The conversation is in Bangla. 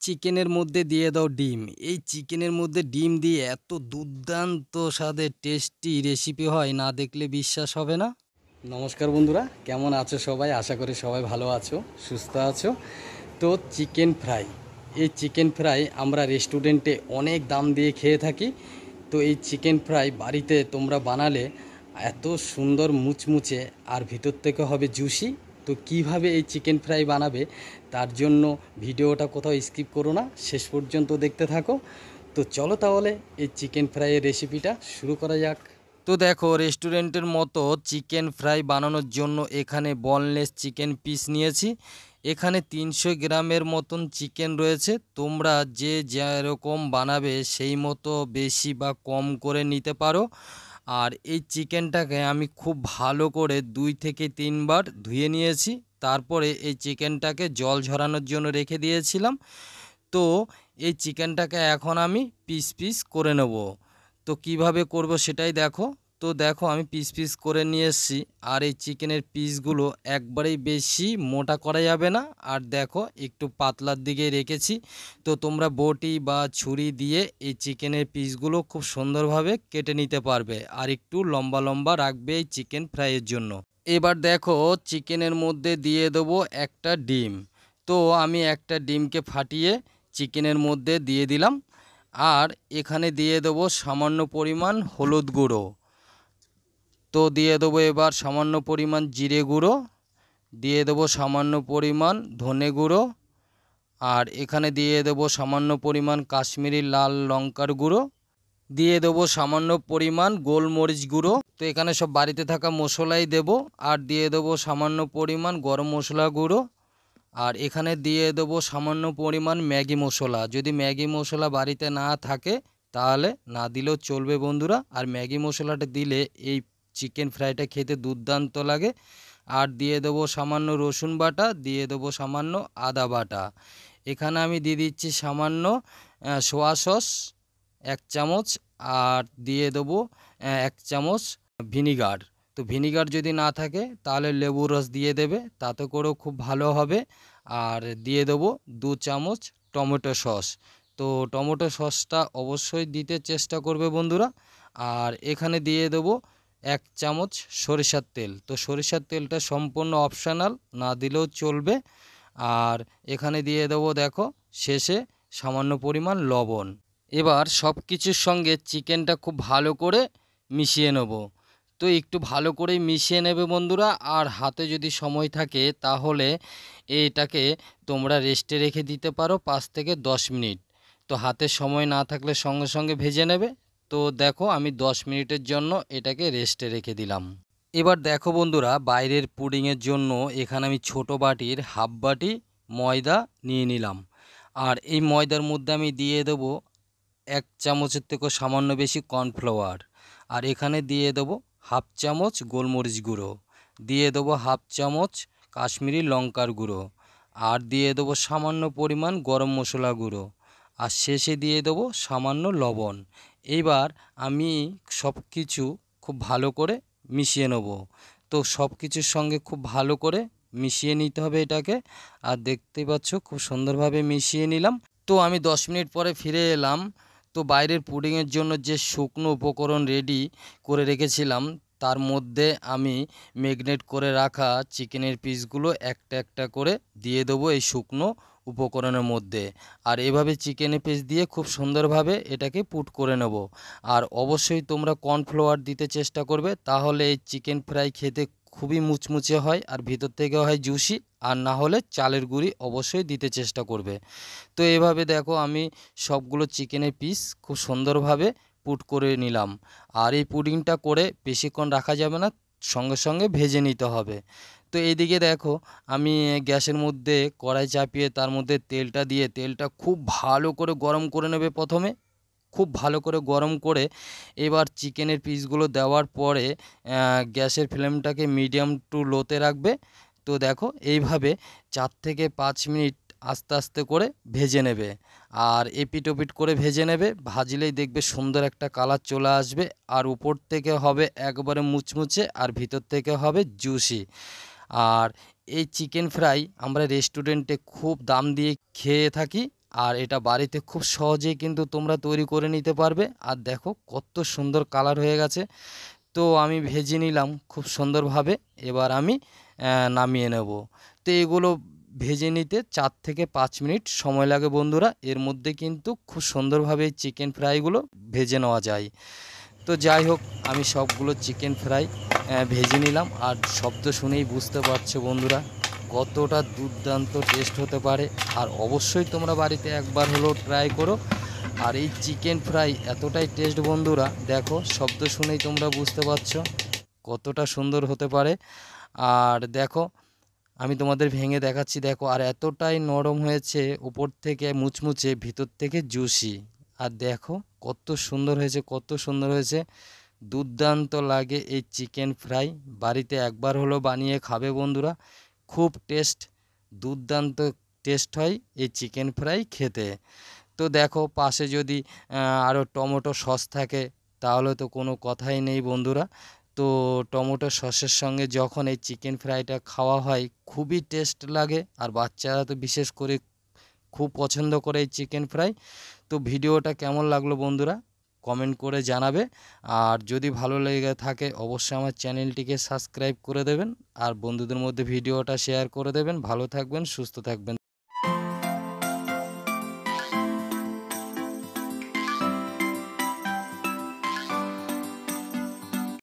চিকেনের মধ্যে দিয়ে দাও ডিম। এই চিকেনের মধ্যে ডিম দিয়ে এত দুর্দান্ত স্বাদের টেস্টি রেসিপি হয়, না দেখলে বিশ্বাস হবে না। নমস্কার বন্ধুরা, কেমন আছো সবাই? আশা করি সবাই ভালো আছো, সুস্থ আছো। তো চিকেন ফ্রাই, এই চিকেন ফ্রাই আমরা রেস্টুরেন্টে অনেক দাম দিয়ে খেয়ে থাকি। তো এই চিকেন ফ্রাই বাড়িতে তোমরা বানালে এত সুন্দর মুচমুচে আর ভিতর থেকে হবে জুসি। তো কিভাবে এই চিকেন ফ্রাই বানাবে তার জন্য ভিডিওটা কোথাও স্কিপ করো না, শেষ পর্যন্ত দেখতে থাকো। তো চলো তাহলে এই চিকেন ফ্রাইয়ের রেসিপিটা শুরু করা যাক। তো দেখো, রেস্টুরেন্টের মতো চিকেন ফ্রাই বানানোর জন্য এখানে বনলেস চিকেন পিস নিয়েছি। এখানে 300 গ্রামের মতন চিকেন রয়েছে। তোমরা যে যেরকম বানাবে সেই মতো বেশি বা কম করে নিতে পারো। আর এই চিকেনটাকে আমি খুব ভালো করে 2 থেকে 3 বার ধুয়ে নিয়েছি। তারপরে এই চিকেনটাকে জল ঝরানোর জন্য রেখে দিয়েছিলাম। তো এই চিকেনটাকে এখন আমি পিস পিস করে নেব। তো কিভাবে করব সেটাই দেখো। তো দেখো, আমি পিস পিস করে নিয়ে এসেছি। আর এই চিকেনের পিসগুলো একবারেই বেশি মোটা করা যাবে না, আর দেখো একটু পাতলার দিকে রেখেছি। তো তোমরা বটি বা ছুরি দিয়ে এই চিকেনের পিসগুলো খুব সুন্দরভাবে কেটে নিতে পারবে, আর একটু লম্বা লম্বা রাখবে এই চিকেন ফ্রাইয়ের জন্য। এবার দেখো, চিকেনের মধ্যে দিয়ে দেবো একটা ডিম। তো আমি একটা ডিমকে ফাটিয়ে চিকেনের মধ্যে দিয়ে দিলাম। আর এখানে দিয়ে দেবো সামান্য পরিমাণ হলুদ গুঁড়ো। তো দিয়ে দেবো এবার সামান্য পরিমাণ জিরে গুঁড়ো, দিয়ে দেবো সামান্য পরিমাণ ধনে গুঁড়ো, আর এখানে দিয়ে দেবো সামান্য পরিমাণ কাশ্মীরি লাল লঙ্কার গুঁড়ো, দিয়ে দেবো সামান্য পরিমাণ গোলমরিচ গুঁড়ো। তো এখানে সব বাড়িতে থাকা মশলাই দেব। আর দিয়ে দেবো সামান্য পরিমাণ গরম মশলা গুঁড়ো। আর এখানে দিয়ে দেবো সামান্য পরিমাণ ম্যাগি মশলা। যদি ম্যাগি মশলা বাড়িতে না থাকে তাহলে না দিলেও চলবে বন্ধুরা। আর ম্যাগি মশলাটা দিলে এই চিকেন ফ্রাইটা খেতে দুর্দান্ত লাগে। আর দিয়ে দেবো সামান্য রসুন বাটা, দিয়ে দেবো সামান্য আদা বাটা। এখানে আমি দিয়ে দিচ্ছি সামান্য সোয়া সস 1 চামচ। আর দিয়ে দেবো 1 চামচ ভিনিগার। তো ভিনিগার যদি না থাকে তাহলে লেবুর রস দিয়ে দেবে, তাতে করেও খুব ভালো হবে। আর দিয়ে দেবো 2 চামচ টমেটো সস। তো টমেটো সসটা অবশ্যই দিতে চেষ্টা করবে বন্ধুরা। আর এখানে দিয়ে দেবো 1 চামচ সরিষার তেল। তো সরিষার তেলটা সম্পূর্ণ অপশনাল, না দিলেও চলবে। আর এখানে দিয়ে দেবো দেখো শেষে সামান্য পরিমাণ লবণ। এবার সব কিছুর সঙ্গে চিকেনটা খুব ভালো করে মিশিয়ে নেব। তো একটু ভালো করেই মিশিয়ে নেবে বন্ধুরা। আর হাতে যদি সময় থাকে তাহলে এটাকে তোমরা রেস্টে রেখে দিতে পারো 5 থেকে 10 মিনিট। তো হাতে সময় না থাকলে সঙ্গে সঙ্গে ভেজে নেবে। তো দেখো, আমি 10 মিনিটের জন্য এটাকে রেস্টে রেখে দিলাম। এবার দেখো বন্ধুরা, বাইরের পুডিংয়ের জন্য এখানে আমি ছোট বাটির হাফ বাটি ময়দা নিয়ে নিলাম। আর এই ময়দার মধ্যে আমি দিয়ে দেবো 1 চামচের থেকেও সামান্য বেশি কর্নফ্লাওয়ার। আর এখানে দিয়ে দেবো হাফ চামচ গোলমরিচ গুঁড়ো, দিয়ে দেবো হাফ চামচ কাশ্মীরি লঙ্কার গুঁড়ো, আর দিয়ে দেবো সামান্য পরিমাণ গরম মশলা গুঁড়ো, আর শেষে দিয়ে দেবো সামান্য লবণ। এইবার আমি সব কিছু খুব ভালো করে মিশিয়ে নেব। তো সব কিছুর সঙ্গে খুব ভালো করে মিশিয়ে নিতে হবে এটাকে। আর দেখতেই পাচ্ছ খুব সুন্দরভাবে মিশিয়ে নিলাম। তো আমি 10 মিনিট পরে ফিরে এলাম। তো বাইরের পুডিংয়ের জন্য যে শুকনো উপকরণ রেডি করে রেখেছিলাম তার মধ্যে আমি ম্যাগনেট করে রাখা চিকেনের পিসগুলো একটা একটা করে দিয়ে দেবো এই শুকনো উপকরণের মধ্যে। আর এভাবে চিকেনের পিস দিয়ে খুব সুন্দরভাবে এটাকে পুট করে নেব। আর অবশ্যই তোমরা কর্নফ্লাওয়ার দিতে চেষ্টা করবে, তাহলে এই চিকেন ফ্রাই খেতে খুবই মুচমুচে হয় আর ভিতর থেকে হয় জুসি। আর না হলে চালের গুঁড়ি অবশ্যই দিতে চেষ্টা করবে। তো এভাবে দেখো, আমি সবগুলো চিকেনের পিস খুব সুন্দরভাবে পুট করে নিলাম। আর এই পুডিংটা করে বেশিক্ষণ রাখা যাবে না, সঙ্গে সঙ্গে ভেজে নিতে হবে। তো এইদিকে দেখো, আমি গ্যাসের মধ্যে কড়াই চাপিয়ে তার মধ্যে তেলটা দিয়ে তেলটা খুব ভালো করে গরম করে নেবে প্রথমে। খুব ভালো করে গরম করে এবার চিকেনের পিসগুলো দেওয়ার পরে গ্যাসের ফ্লেমটাকে মিডিয়াম টু লোতে রাখবে। তো দেখো এইভাবে 4 থেকে 5 মিনিট আস্তে আস্তে করে ভেজে নেবে। আর এপিট ওপিট করে ভেজে নেবে, ভাজলেই দেখবে সুন্দর একটা কালার চলে আসবে। আর উপর থেকে হবে একবারে মুচমুচে আর ভিতর থেকে হবে জুসি। আর এই চিকেন ফ্রাই আমরা রেস্টুরেন্টে খুব দাম দিয়ে খেয়ে থাকি। আর এটা বাড়িতে খুব সহজেই কিন্তু তোমরা তৈরি করে নিতে পারবে। আর দেখো কত সুন্দর কালার হয়ে গেছে। তো আমি ভেজে নিলাম খুব সুন্দরভাবে। এবার আমি নামিয়ে নেব। তো এগুলো ভেজে নিতে 4 থেকে 5 মিনিট সময় লাগে বন্ধুরা। এর মধ্যে কিন্তু খুব সুন্দরভাবে এই চিকেন ফ্রাইগুলো ভেজে নেওয়া যায়। তো যাই হোক, আমি সবগুলো চিকেন ফ্রাই ভেজে নিলাম। আর শব্দ শুনেই বুঝতে পারছো বন্ধুরা কতটা দুর্দান্ত টেস্ট হতে পারে। আর অবশ্যই তোমরা বাড়িতে একবার হলেও ট্রাই করো। আর এই চিকেন ফ্রাই এতটাই টেস্ট বন্ধুরা, দেখো শব্দ শুনেই তোমরা বুঝতে পারছো কতটা সুন্দর হতে পারে। আর দেখো আমি তোমাদের ভেঙে দেখাচ্ছি, দেখো আর এতটাই নরম হয়েছে, উপর থেকে মুচমুচে, ভিতর থেকে জুসি। আর দেখো কত সুন্দর হয়েছে, কত সুন্দর হয়েছে। দুর্দান্ত লাগে এই চিকেন ফ্রাই। বাড়িতে একবার হলো বানিয়ে খাবে বন্ধুরা, খুব টেস্ট, দুর্দান্ত টেস্ট হয় এই চিকেন ফ্রাই খেতে। তো দেখো পাশে যদি আরও টমেটো সস থাকে তাহলে তো কোনো কথাই নেই বন্ধুরা। তো টমেটো সসের সঙ্গে যখন এই চিকেন ফ্রাইটা খাওয়া হয় খুবই টেস্ট লাগে। আর বাচ্চারা তো বিশেষ করে খুব পছন্দ করে এই চিকেন ফ্রাই। তো ভিডিওটা কেমন লাগলো বন্ধুরা কমেন্ট করে জানাবে। আর যদি ভালো লেগে থাকে অবশ্যই আমার চ্যানেলটিকে সাবস্ক্রাইব করে দেবেন। আর বন্ধুদের মধ্যে ভিডিওটা শেয়ার করে দেবেন। ভালো থাকবেন, সুস্থ থাকবেন।